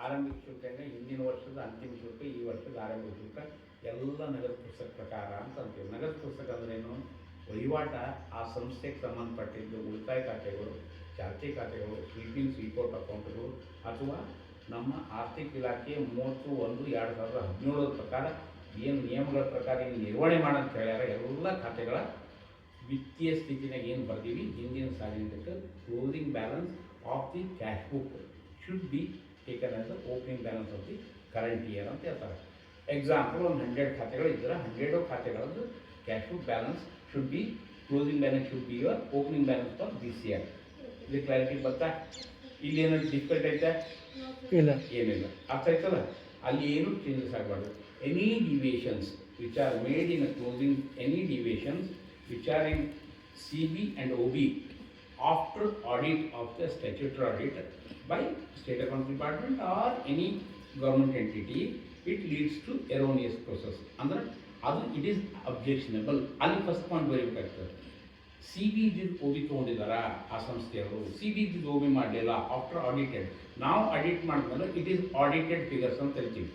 ಆರಂಭಿಕ ಶುಲ್ಕ ಅಂದರೆ ಹಿಂದಿನ ವರ್ಷದ ಅಂತಿಮ ಶುಲ್ಕ, ಈ ವರ್ಷದ ಆರಂಭಿಕ ಶುಲ್ಕ ಎಲ್ಲ ನಗದು ಪುಸ್ತಕ ಪ್ರಕಾರ ಅಂತ ಅಂತೀವಿ. ನಗದು ಪುಸ್ತಕ ಅಂದ್ರೇನು? ವಹಿವಾಟ ಆ ಸಂಸ್ಥೆಗೆ ಸಂಬಂಧಪಟ್ಟಿದ್ದು ಉಳಿತಾಯ ಖಾತೆಗಳು, ಚಾಲ್ತಿ ಖಾತೆಗಳು, ಸ್ವೀಪಿಂಗ್ ಸ್ವೀಪೌಟ್ ಅಕೌಂಟ್ಗಳು, ಅಥವಾ ನಮ್ಮ ಆರ್ಥಿಕ ಇಲಾಖೆ 31/2017 ಪ್ರಕಾರ ಏನು ನಿಯಮಗಳ ಪ್ರಕಾರ ಏನು ನಿರ್ವಹಣೆ ಮಾಡಂತ ಹೇಳ್ಯಾರ ಎಲ್ಲ ಖಾತೆಗಳ ವಿತ್ತೀಯ ಸ್ಥಿತಿನಾಗ ಏನು ಬರ್ತೀವಿ ಹಿಂದಿನ ಸಾಲಿನದಕ್ಕೆ closing balance of the cash book should be taken as the opening balance of the current year ಅಂತ ಹೇಳ್ತಾರೆ. ಎಕ್ಸಾಂಪಲ್ ಒಂದು 100 ಖಾತೆಗಳು ಇದ್ದರೆ 100 ಖಾತೆಗಳದ್ದು cash book balance should be closing balance should be your opening balance for this year. ಇದು clarity ಬರ್ತಾ? ಇಲ್ಲಿ ಏನೋ ಡಿಫಿಕಲ್ಟ್ ಐತೆ? ಇಲ್ಲ, ಏನಿಲ್ಲ. ಅರ್ಥ ಆಯ್ತಲ್ಲ? ಅಲ್ಲಿ ಏನು ಚೇಂಜಸ್ ಆಗಬಾರ್ದು. Any deviations which are made in a closing, any deviations which are in CB and OB after audit of the statutory audit by State Accounts Department or any government entity, it leads to erroneous process. Andre adu it is objectionable. Ali first point ಬರೀಬೇಕಾಗ್ತದೆ. CB ಇದ್ OB ತಗೊಂಡಿದ್ದಾರಾ ಆ ಸಂಸ್ಥೆಯವರು, CB ಇದ್ OB ಮಾಡಲಿಲ್ಲ after audited. ನಾವು audit ಮಾಡಿದ್ಮೇಲೆ it is audited figures ಅಂತ ಹೇಳ್ತೀವಿ.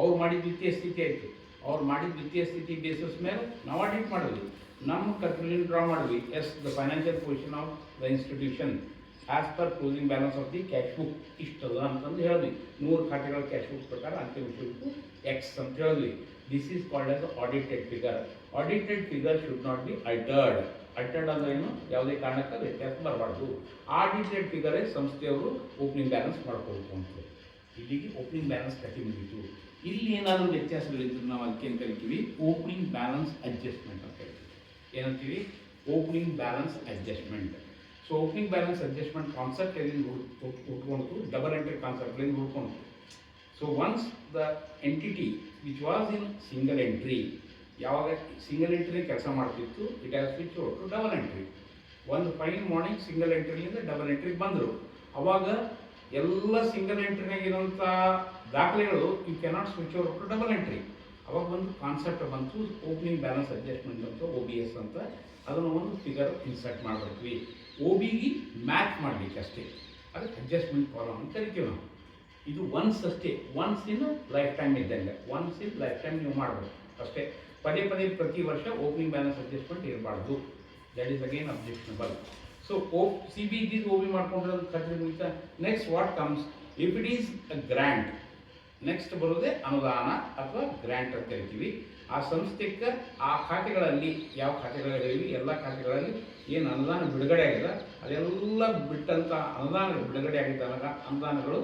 ಅವ್ರು ಮಾಡಿದ ದ್ವಿತೀಯ ಸ್ಥಿತಿ ಆಯಿತು, ಅವ್ರು ಮಾಡಿದ ದ್ವಿತೀಯ ಸ್ಥಿತಿ ಬೇಸಿಸ್ ಮೇಲೆ ನಾವು ಆಡಿಟ್ ಮಾಡಿದ್ವಿ. ನಮ್ಮ ಕನ್ಕ್ಲೂಷನ್ ಡ್ರಾ ಮಾಡಿದ್ವಿ. As the financial position of the institution as per closing balance of the cash book ಇಷ್ಟದ ಅಂತಂದು ಹೇಳಿದ್ವಿ. 100 ಖಾತೆಗಳ ಕ್ಯಾಶ್ ಬುಕ್ ಪ್ರಕಾರ ಅಂತಿಮ ಶುಲ್ಕ ಎಕ್ಸ್ ಅಂತ ಹೇಳಿದ್ವಿ. This is called as audited figure. Audited figure should not be altered. Altered ಅಂದ್ರೆ ಏನು? ಯಾವುದೇ ಕಾರಣಕ್ಕೆ ವ್ಯತ್ಯಾಸ ಬರಬಾರ್ದು. ಆಡಿಟೆಡ್ ಫಿಗರೇ ಸಂಸ್ಥೆಯವರು ಓಪನಿಂಗ್ ಬ್ಯಾಲೆನ್ಸ್ ಮಾಡ್ಕೋಬೇಕು ಅಂತ. ಇಲ್ಲಿಗೆ ಓಪನಿಂಗ್ ಬ್ಯಾಲೆನ್ಸ್ ಕಟ್ಟಿ ಮುಗಿತು. ಇಲ್ಲಿ ಏನಾದರೂ ವ್ಯತ್ಯಾಸಗಳಿದ್ರು ನಾವು ಅದಕ್ಕೆ ಏನು ಕರಿತೀವಿ? ಓಪನಿಂಗ್ ಬ್ಯಾಲೆನ್ಸ್ ಅಡ್ಜಸ್ಟ್ಮೆಂಟ್ ಅಂತ ಹೇಳ್ತೀವಿ. ಏನಂತೀವಿ? Opening balance adjustment. So opening balance adjustment concept ಎಲ್ಲಿಂದ ಹುಟ್ಕೊಂಡು ಡಬಲ್ ಎಂಟ್ರಿ ಕಾನ್ಸೆಪ್ಟ್ ಎಲ್ಲಿಂದ ಹುಡ್ಕೊಂಡು. So once the entity which was in single entry, ಯಾವಾಗ ಸಿಂಗಲ್ ಎಂಟ್ರಿ ಕೆಲಸ ಮಾಡ್ತಿತ್ತು, it has switch over to double entry. ಒಂದು ಫೈನ್ ಮಾರ್ನಿಂಗ್ ಸಿಂಗಲ್ ಎಂಟ್ರಿಯಿಂದ double ಎಂಟ್ರಿಗೆ ಬಂದರು. ಅವಾಗ ಎಲ್ಲ ಸಿಂಗಲ್ ಎಂಟ್ರಿನಾಗಿರೋಂಥ ದಾಖಲೆಗಳು you cannot switch over to double entry. ಅವಾಗ ಒಂದು ಕಾನ್ಸೆಪ್ಟ್ ಬಂತು ಓಪನಿಂಗ್ ಬ್ಯಾಲೆನ್ಸ್ ಅಡ್ಜಸ್ಟ್ಮೆಂಟ್ ಅಂತ, OBS ಅಂತ. ಅದನ್ನು ಒಂದು ಫಿಗರ್ ಇನ್ಸರ್ಟ್ ಮಾಡಿಬಿಡ್ತೀವಿ. OBಗೆ ಮ್ಯಾಚ್ ಮಾಡಲಿಕ್ಕೆ ಅಷ್ಟೇ, ಅದಕ್ಕೆ ಅಡ್ಜಸ್ಟ್ಮೆಂಟ್ ಕಾಲಮ್ ಅಂತ ಕರಿತೀವಿ ನಾವು. ಇದು ಒನ್ಸ್ ಅಷ್ಟೇ, ಒನ್ಸ್ ಇನ್ ಲೈಫ್ ಟೈಮ್ ಇದ್ದಂಗೆ, ಒನ್ಸ್ ಇನ್ ಲೈಫ್ ಟೈಮ್ ನೀವು ಮಾಡಬೇಕು ಅಷ್ಟೇ. ಪದೇ ಪದೇ ಪ್ರತಿ ವರ್ಷ ಓಪನಿಂಗ್ ಬ್ಯಾಲೆನ್ಸ್ ಅಡ್ಜಸ್ಟ್ಮೆಂಟ್ ಇರಬಾರ್ದು. That is again objectionable. So CB ಇದ್ದಿದ್ದು OB ಮಾಡ್ಕೊಂಡ್ರೆ ಖರ್ಚು ಮುಗಿತಾ. Next what comes, if it is a grant, next ಬರೋದೇ ಅನುದಾನ ಅಥವಾ ಗ್ರ್ಯಾಂಟ್ ಅಂತ ಕರಿತೀವಿ. ಆ ಸಂಸ್ಥೆಗೆ ಆ ಖಾತೆಗಳಲ್ಲಿ ಯಾವ ಖಾತೆಗಳಿವೆ ಎಲ್ಲ ಖಾತೆಗಳಲ್ಲಿ ಏನು ಅನುದಾನ ಬಿಡುಗಡೆ ಆಗಿದೆ ಅದೆಲ್ಲ ಬಿಟ್ಟಂಥ ಅನುದಾನ ಬಿಡುಗಡೆ ಆಗಿದ್ದಾಗ ಅನುದಾನಗಳು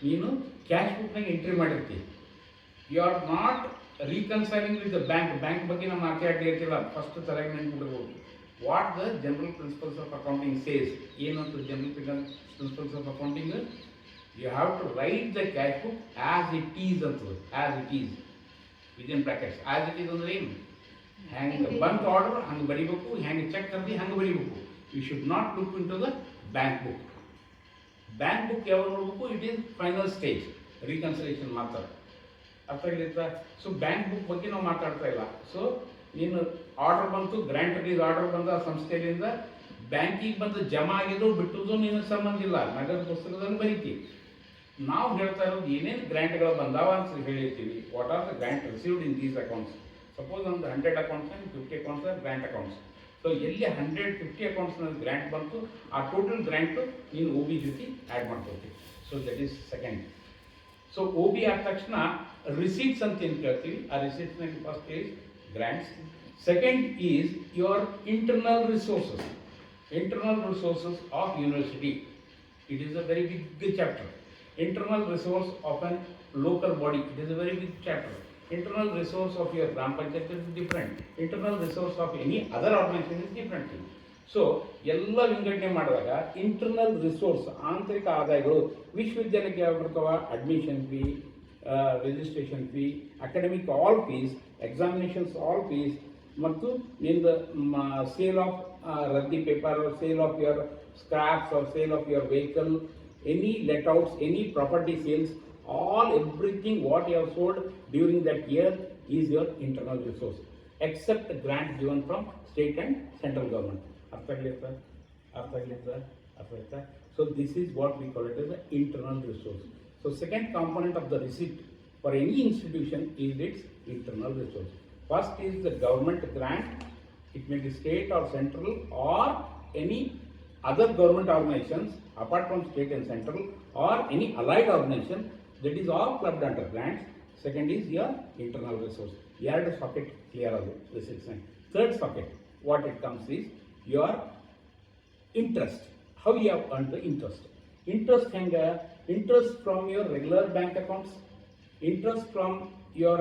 ನೀನು ಕ್ಯಾಶ್ ಬುಕ್ನಾಗ ಎಂಟ್ರಿ ಮಾಡಿರ್ತೀವಿ. You are not reconciling with the bank ಬಗ್ಗೆ ನಮ್ಮ ಮಾತಾಡಿ ಇರ್ತಿಲ್ಲ. ಫಸ್ಟ್ ತಲೆಗೆ ನೆನ್ಪಿಡ್ಬೋದು what the general principles of accounting says. ಏನಂತ general principles of accounting? You have to write the cash book as it is ಅಂತದೆ, as it is within brackets. as it is ಅಂದ್ರೆ ಏನು? ಹ್ಯಾಂಗೆ ಬಂತ್ ಆರ್ಡರ್ ಹಂಗೆ ಬರೀಬೇಕು, ಹ್ಯಾಂಗೆ ಚೆಕ್ ಕರ್ದಿ ಹಂಗೆ ಬರೀಬೇಕು. You should not look in to the bank book. Bank book ಯಾವಾಗ ನೋಡ್ಬೇಕು? It is final stage, reconciliation ಮಾತ್ರ. ಅರ್ಥ ಆಗಿರುತ್ತಾ? ಸೊ ಬ್ಯಾಂಕ್ ಬುಕ್ ಬಗ್ಗೆ ನಾವು ಮಾತಾಡ್ತಾ ಇಲ್ಲ. ಸೊ ನೀನು ಆರ್ಡರ್ ಬಂತು, ಗ್ರ್ಯಾಂಟ್ ರಿಲೀಸ್ ಆರ್ಡರ್ ಬಂದ ಸಂಸ್ಥೆಯಿಂದ ಬ್ಯಾಂಕಿಗೆ ಬಂದು ಜಮಾ ಆಗಿದ್ದು ಬಿಟ್ಟುದು ನಿನಗೆ ಸಂಬಂಧ ಇಲ್ಲ, ನಗದು ಪುಸ್ತಕದಲ್ಲಿ ಬರೀತೀವಿ. ನಾವು ಹೇಳ್ತಾ ಇರೋದು ಏನೇನು ಗ್ರ್ಯಾಂಟ್ಗಳು ಬಂದಾವ ಅಂತ ಹೇಳಿರ್ತೀವಿ. What are the grant received in these accounts. Suppose ಒಂದು 100 accounts 50 accounts grant accounts. So ಎಲ್ಲಿ 150 ಅಕೌಂಟ್ಸ್ನಲ್ಲಿ ಗ್ರ್ಯಾಂಟ್ ಬಂತು ಆ ಟೋಟಲ್ ಗ್ರ್ಯಾಂಟು ನೀನು OB ಜೊತೆ ಆ್ಯಡ್ ಮಾಡ್ಕೊಳ್ತೀವಿ. So that is second. So OB ಆದ ತಕ್ಷಣ ರಿಸೀಟ್ಸ್ ಅಂತ ಏನು ಕೇಳ್ತೀವಿ. ಆ ರಿಸೀಟ್ಸ್ನಲ್ಲಿ first is grants. Second is your internal resources. Internal resources of university. It is a very big chapter. Internal resource of a local body. It is a very big chapter. Internal resource of your Gram Panchayat is different. Internal resource of any other organization is different thing. So ಎಲ್ಲ ವಿಂಗಡಣೆ ಮಾಡಿದಾಗ internal resource ಆಂತರಿಕ ಆದಾಯಗಳು ವಿಶ್ವವಿದ್ಯಾಲಯಕ್ಕೆ ಯಾವ ಬರ್ತಾವ? Admission fee, registration fee, academic all fees, examinations all fees, ಮತ್ತು ನಿಂದ sale of raddi paper, sale of your scraps or sale of your vehicle, any let-outs, any property sales, all everything what you have sold during that year is your internal resource, except grant given from state and central government. ಅರ್ಥ ಆಗ್ಲಿತ್ತ? So this is what we call it as the internal resource. So second component of the receipt for any institution is its internal resource. First is the government grant, it may be state or central or any other government organizations apart from state and central or any allied organization, that is all clubbed under grants. Second is your internal resource. ಎರಡು socket clear ಅದು receipts. Third socket, what it comes is your interest. How you have earned the interest? Interest ಹೆಂಗ? Interest from your regular bank accounts, interest from your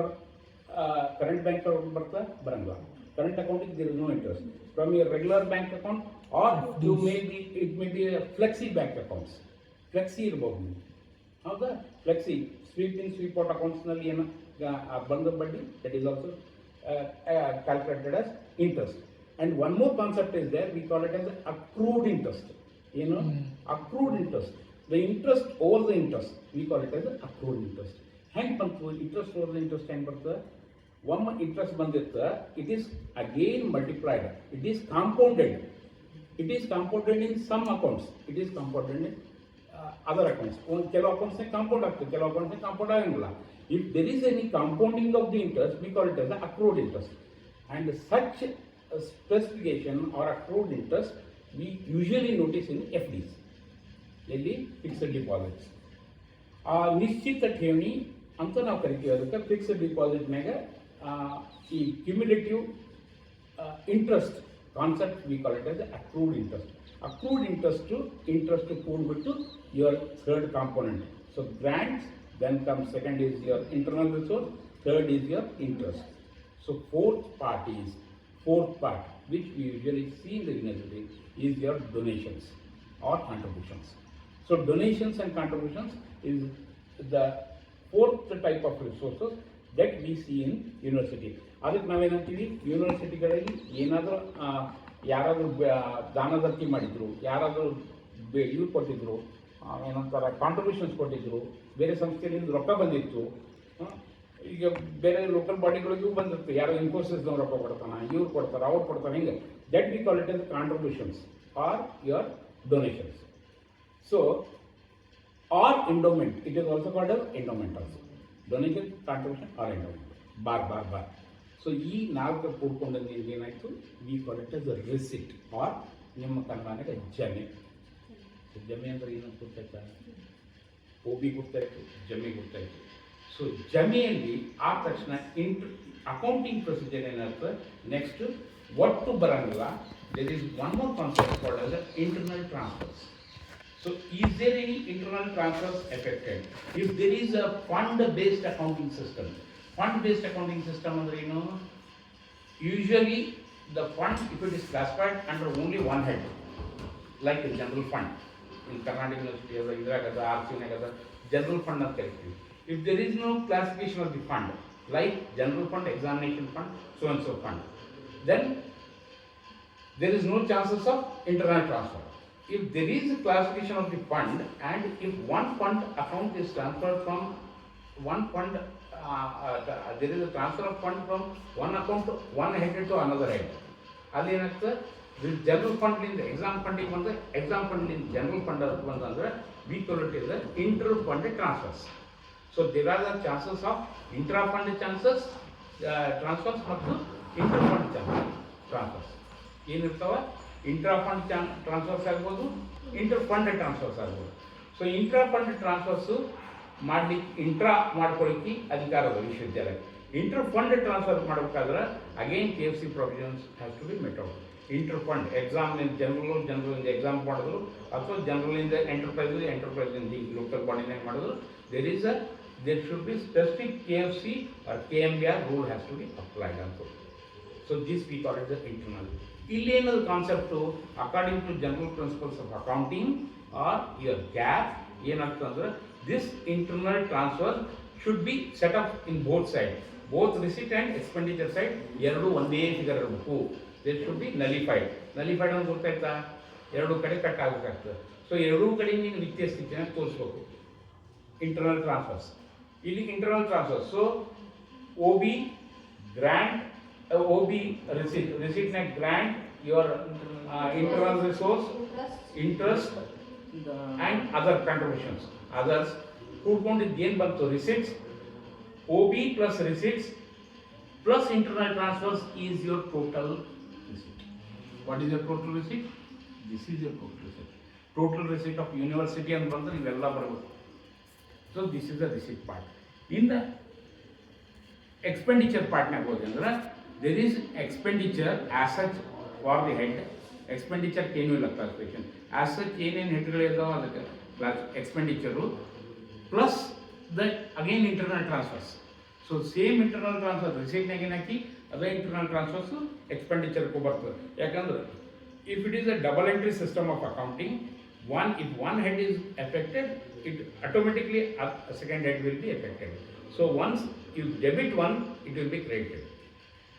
current bank account ಬರ್ತಾ ಬರಂಗಿಲ್ಲ. Current account there is no interest. From your regular bank account or you may be, it may be a flexi bank accounts. Flexi ಇರಬಹುದು. ಹೌದಾ? Flexi sweep in sweep out accounts ನಲ್ಲಿ ಏನು ಬಂದ ಬಡ್ಡಿ, that is also calculated as interest. And one more concept is there, we call it as accrued interest. You know, accrued interest. The interest over the interest, we call it as accrued interest. Hang bantu interest over the interest hang bartha? One interest bandirtha, it is again multiplied. It is compounded. It is compounded in some accounts. It is compounded in other accounts. ಕೆಲವು accounts compound ಆಗ್ತದೆ, ಕೆಲವು accounts compound ಆಗಂಗಿಲ್ಲ. If there is any compounding of the interest, we call it as the accrued interest. And such specification or accrued interest we usually notice in FDs, ಎಲ್ಲಿ fixed deposits. ಆ ನಿಶ್ಚಿತ ಠೇವಣಿ ಅಂತ ನಾವು ಕರಿತೀವಿ. ಅದಕ್ಕೆ ಫಿಕ್ಸ್ಡ್ ಡಿಪಾಸಿಟ್ನಾಗ ಈ cumulative interest concept we call it as accrued interest. Accrued interest ಕೂಡ್ಬಿಟ್ಟು your third component. So grants, then comes second is your internal resource, third is your interest. So fourth part which we usually see in the university is your donations or contributions. So donations and contributions is the fourth type of resources that we see in university. ಅದಕ್ಕೆ ನಾವೇನಂತೀವಿ, ಯೂನಿವರ್ಸಿಟಿಗಳಲ್ಲಿ ಏನಾದರೂ ಯಾರಾದರೂ ದಾನದತ್ತಿ ಮಾಡಿದ್ರು, ಯಾರಾದರೂ ಇವ್ರು ಕೊಟ್ಟಿದ್ರು, ಏನಂತಾರೆ contributions ಕೊಟ್ಟಿದ್ರು, ಬೇರೆ ಸಂಸ್ಥೆಯಿಂದ ರೊಕ್ಕ ಬಂದಿತ್ತು, ಈಗ ಬೇರೆ ಲೋಕಲ್ ಬಾಡಿಗಳಿಗೂ ಬಂದಿತ್ತು, ಯಾರೋ ಇನ್ಫೋಸಿಸ್ನವ್ರು ರೊಕ್ಕ ಕೊಡ್ತಾನೆ, ಇವ್ರು ಕೊಡ್ತಾರೆ, ಅವ್ರು ಕೊಡ್ತಾರೆ, ಹಿಂಗೆ that we call it as contributions or your donations. So or endowment, it is also called as endowment also. Donation, contribution or endowment, ಬಾರ್. ಸೊ ಈ ನಾಲ್ಕು ಕೂಡ್ಕೊಂಡಂಗೆ ಏನಾಯಿತು, we call it as receipt or ನಿಮ್ಮ ಕನ್ನಡಾಗ ಜಮೆ. ಜಮೆ ಅಂದರೆ ಏನಂತ ಗೊತ್ತಾಯ್ತಾ? OB ಗೊತ್ತಾಯಿತು, ಜಮೆ ಗೊತ್ತಾಯಿತು. ಸೊ ಜಮೆಯಲ್ಲಿ ಆದ ತಕ್ಷಣ ಅಕೌಂಟಿಂಗ್ ಪ್ರೊಸೀಜರ್ ಏನಾಗ್ತದೆ, ನೆಕ್ಸ್ಟ್ ಒಟ್ಟು ಬರಂಗಿಲ್ಲ. There is one more concept called as internal transfers. So is there any internal transfers affected? If there is a fund-based accounting system, fund-based accounting system ಅಂದ್ರೆ ಏನು? Usually the fund, if it is classified under only one head, like a general fund, in Karnataka University or Indira Gandhi, RC Nagada, general fund ಅಂತ ಕರಿತೀವಿ. If there is no classification of the fund, like general fund, examination fund, so and so fund, then there is no chances of internal transfer. If there is a classification of the fund and if one fund account is transferred from one fund, there is a transfer of fund from one account to one head to another head. ಅಲ್ಲಿ ಏನಾಗ್ತದೆ, general ಫಂಡ್ಲಿಂದ exam ಫಂಡಿಗೆ ಬಂದರೆ exam ಫಂಡ್ಲಿಂದ general fund ಬಂತಂದರೆ we call it is inter fund transfers. So there are the chances of intra fund chances transfers ಮತ್ತು inter fund transfers ಏನಿರ್ತಾವೆ. Intra fund transfers ಆಗ್ಬೋದು, inter fund transfers ಆಗ್ಬೋದು. So intra fund transfers ಮಾಡಲಿಕ್ಕೆ intra ಮಾಡ್ಕೊಳ್ಳಿಕ್ಕೆ ಅಧಿಕಾರ ಅದ ವಿಶ್ವವಿದ್ಯಾಲಯ. Inter fund transfer ಮಾಡಬೇಕಾದ್ರೆ again KFC provisions has to be met out. Inter fund ಎಕ್ಸಾಮ್ನಿಂದ ಜನರಲಿಂದ ಎಕ್ಸಾಮ್ ಮಾಡಿದ್ರು ಅಥವಾ ಜನರಲಿಂದ ಎಂಟರ್ಪ್ರೈಸಿಂದ ಈ ಲೋಕಲ್ ಬಾಡಿನಾಗ ಮಾಡಿದ್ರು, there should be specific KFC or KMBR rule has to be applied also. So this we call it the internal. Illenal concept to according to general principles of accounting or your GAAP ಏನಂತಂದ್ರೆ this internal transfer should be set up in both sides, both receipt and expenditure side ಎರಡು ಒಂದೇ figure ಇರಬೇಕು. There should be nullified ಅಂತ ಗೊತ್ತಾಯ್ತಾ, ಎರಡು ಕಡೆ cut ಆಗಬೇಕಾಗ್ತದೆ. So ಎರಡೂ ಕಡೆ ನೀವು ನಿತ್ಯ ಸ್ಥಿತಿಯನ್ನು ತೋರಿಸ್ಬೇಕು. ಇಂಟರ್ನಲ್ ಟ್ರಾನ್ಸ್ಫರ್ಸ್, ಇಲ್ಲಿ internal transfer. So OB grant, OB receipt grant, your internal resource, interest and other contributions, others ಕೂಡ್ಕೊಂಡಿದ್ದು ಏನು ಬಂತು receipts OB plus receipts plus internal transfers is your total receipt. What is your total receipt? This is your total receipt. Total receipt of university and ಬಂದ್ರೆ ಇವೆಲ್ಲ ಬರಬೇಕು. So this is the receipt part. In the expenditure part ನಾಗ ಹೋದ್ರೆ there is expenditure as such for the head. Expenditure ಏನು ಇಲ್ಲ classification. As such ಏನೇನು ಹೆಡ್ಗಳು ಇದಾವೆ ಅದಕ್ಕೆ expenditure plus the again internal transfers. So same internal transfer receipt ನಾಗ ಏನಕ್ಕೆ ಅದೇ internal transfers expenditure ಗೂ ಬರ್ತದೆ. ಯಾಕಂದ್ರೆ if it is a double entry system of accounting, if one head is affected, it automatically a second head will be affected. So once you debit one, it will be credited.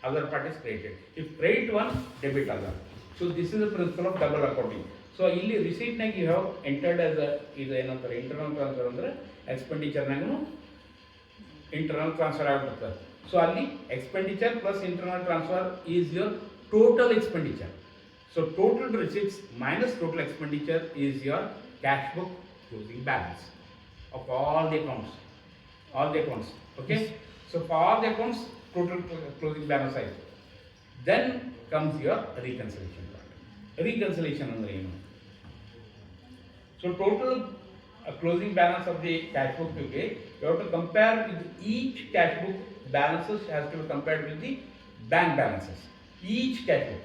Other part is credited. If credit one, debit other. So this is the principle of double accounting. So ಇಲ್ಲಿ receipt ನಾಗ you have entered as a ಇದು ಏನಂತಾರೆ internal transfer ಅಂದ್ರೆ expenditure ನಾಗನು internal transfer ಆಗಿಬಿಡ್ತದೆ. So ಅಲ್ಲಿ expenditure plus internal transfer is your total expenditure. So total receipts minus total expenditure is your cash book closing balance of all the accounts. Okay. So for all the accounts, total closing balance size. Then comes your reconciliation part. Reconciliation ಅಂದ್ರೆ ಏನು? So total closing balance of the cash book you get, you have to compare with each cash book balances has to be compared with the bank balances. Each cash book.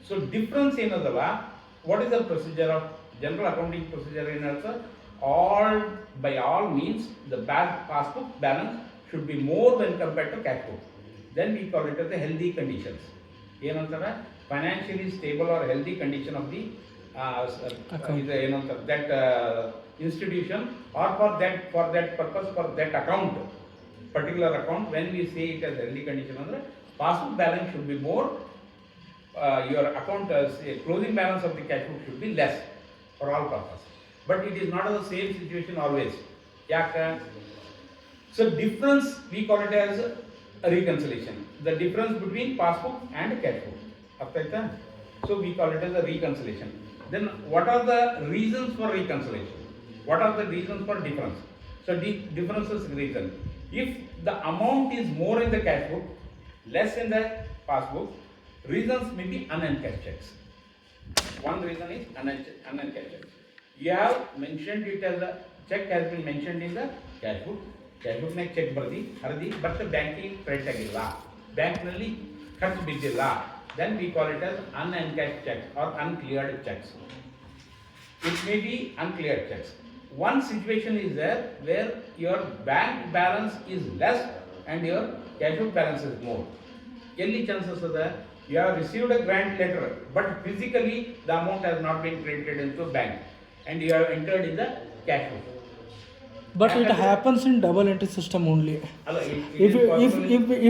So difference ಏನದಲ್ಲ, what is the procedure of general accounting procedure ಏನಂತ? By all means the passbook balance should be more when compared to cash book. Then we call it as the healthy conditions. ಏನಂತಾರೆ? Financially stable or healthy condition of the that institution or for that purpose, for that account, particular account. When we say it as healthy condition, andre passbook balance should be more, your account closing balance of the cash book should be less for all purposes. But it is not the same situation always. So difference we call it as a reconciliation. The difference between passbook and cash book. So we call it as a reconciliation. Then what are the reasons for reconciliation? What are the reasons for difference? So the difference is reason. If the amount is more in the cash book, less in the passbook, reasons may be unencashed checks. One reason is unencashed checks. You have mentioned it as a check has been mentioned in the cash book. Cash book naಗ check ಬರ್ದಿ ಹರಿದಿ but banking credit ಆಗಿಲ್ಲ, bank ನಲ್ಲಿ ಖರ್ಚು ಬಿದ್ದಿಲ್ಲ. Then we call it as unencashed checks or uncleared checks. It may be uncleared checks. One situation is there where your bank balance is less and your cash book balance is more. Any chances are there? You have received a grant letter, but physically the amount has not been credited into bank, and you have entered in the cash book. But it happens in double entry system only.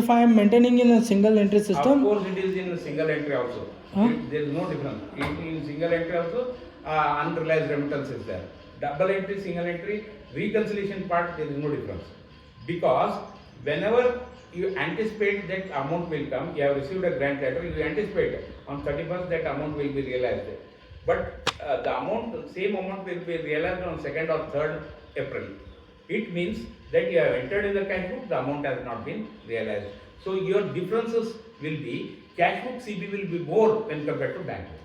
If I am maintaining in a single entry system. Of course, it is in a single entry also. There is no difference. In single entry also, unrealized remittance is there. Double entry, single entry, reconciliation part, there is no difference. Because whenever you anticipate that amount will come, you have received a grant letter, you anticipate on 31st that amount will be realized. But same amount will be realized on 2nd or 3rd April. It means that you have entered in the cash book, the amount has not been realized. So your differences will be, cash book CB will be more when compared to bank book.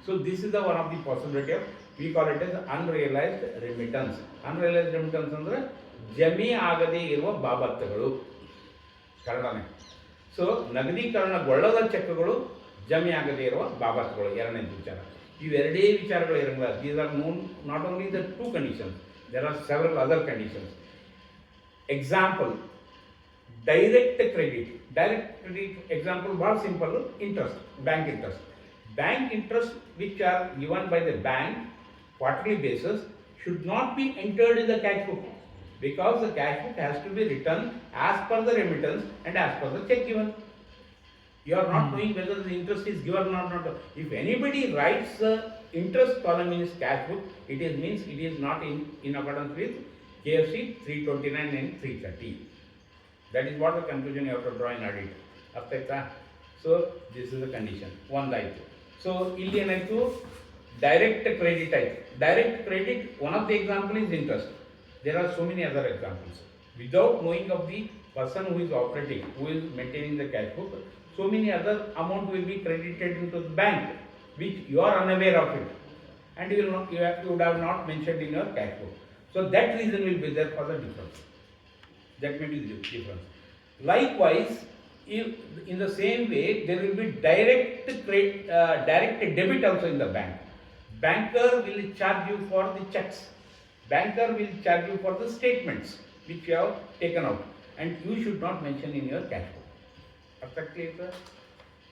So this is the one of the possibility of, we call it as unrealized remittance. Unrealized remittance ಅಂದ್ರೆ ಜಮೆ ಆಗದೇ ಇರುವ ಬಾಬತ್ತುಗಳು ಕನ್ನಡನೇ. So ನಗದೀಕರಣಗೊಳ್ಳದ ಚೆಕ್ಗಳು ಜಮೆ ಆಗದೇ ಇರುವ ಬಾಬತ್ತುಗಳು ಎರಡನೇ ವಿಚಾರ. ಇವೆರಡೇ ವಿಚಾರಗಳು ಇರಂಗಿಲ್ಲ. These are not only the two conditions, there are several other conditions. Example, direct credit. Direct credit example very simple, interest, bank interest. Bank interest which are given by the bank quarterly basis should not be entered in the cash book, because the cash book has to be written as per the remittance and as per the check given. You are not knowing whether the interest is given or not. If anybody writes the interest column in his cash book, it means it is not in accordance with KFC 329 and 330. That is what the conclusion you have to draw in audit. So this is the condition. One type. So ಇಲ್ಲಿ ಏನಾಯ್ತು, direct credit type. Direct credit, one of the example is interest. There are so many other examples. Without knowing of the person who is operating, who is maintaining the cash book, so many other amount will be credited into the bank, which you are unaware of it, and you will not, you would have not mentioned in your cash book. So that reason will be there for the difference. That may be the difference. Likewise, if in the same way there will be direct debit also in the bank. Banker will charge you for the checks. Banker will charge you for the statements which you have taken out, and you should not mention in your cash book. Perfectly clear?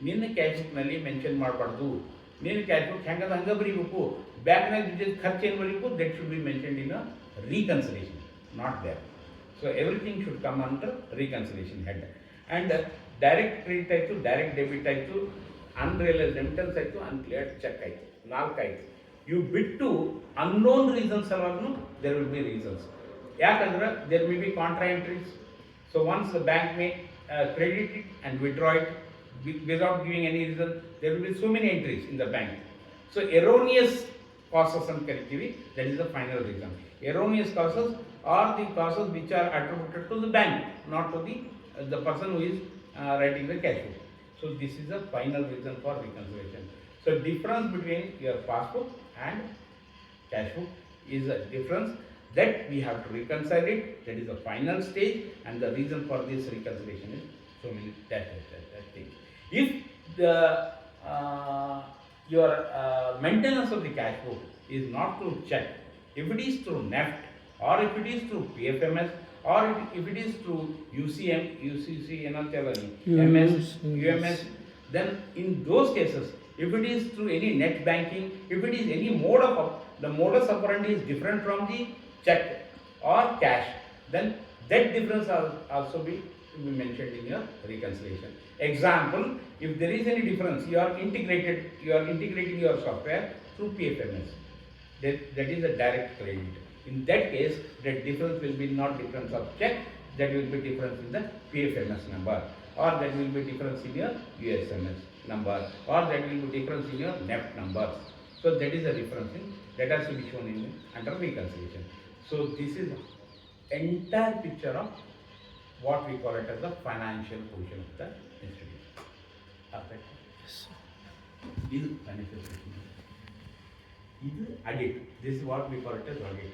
ನಿನ್ನ cash ಬುಕ್ನಲ್ಲಿ mention ಮಾಡಬಾರ್ದು. ನಿನ್ನ cash book ಹೆಂಗದ ಹಂಗೆ ಬರೀಬೇಕು. ಬ್ಯಾಂಕ್ನಾಗ ಖರ್ಚು ಏನು ಬರೀಬೇಕು, that should be mentioned in a reconciliation, not there. So everything should come under reconciliation head. And direct credit ಆಯಿತು, ಡೈರೆಕ್ಟ್ ಡೆಬಿಟ್ ಆಯಿತು, ಅನ್ರಿಯಲೈಸ್ ರೆಮಿಟನ್ಸ್ ಆಯಿತು, ಅನ್ಕ್ಲಿಯರ್ಡ್ ಚೆಕ್ ಆಯಿತು, 4 ಆಯಿತು. ಇವು ಬಿಟ್ಟು ಅನ್ನೋನ್ ರೀಸನ್ಸ್ ಸಲುವಾಗೂ ದೇರ್ ವಿಲ್ ಬಿ ರೀಸನ್ಸ್. ಯಾಕಂದ್ರೆ there will be contra entries. So once the bank may credit it and withdraw it without giving any reason, there will be so many entries in the bank. So erroneous causes and corrective, that is the final reason. Erroneous causes are the causes which are attributed to the bank, not to the person who is writing the cash book. So this is the final reason for reconciliation. So difference between your passbook and cash book is a difference that we have to reconcile it. That is the final stage, and the reason for this reconciliation is so many that things. If the your maintenance of the cash book is not through check, if it is through NEFT, or if it is through PFMS, or if it is through UCM, UCC, MS, UMS, then in those cases, if it is through any net banking, if it is any mode of the modus operandi is different from the check or cash, then that difference also be mentioned in your reconciliation. Example, if there is any difference, you are integrating your software through PFMS. That is a direct credit. In that case, that difference will be not difference of check, that will be difference in the PFMS number, or that will be difference in your USMS number, or that will be difference in your NEFT numbers. So that is the difference that has to be shown in under reconciliation. So this is entire picture of what we call it as the financial position of the institution. Perfect. This is financial position. This is audit. This is what we call it as audit.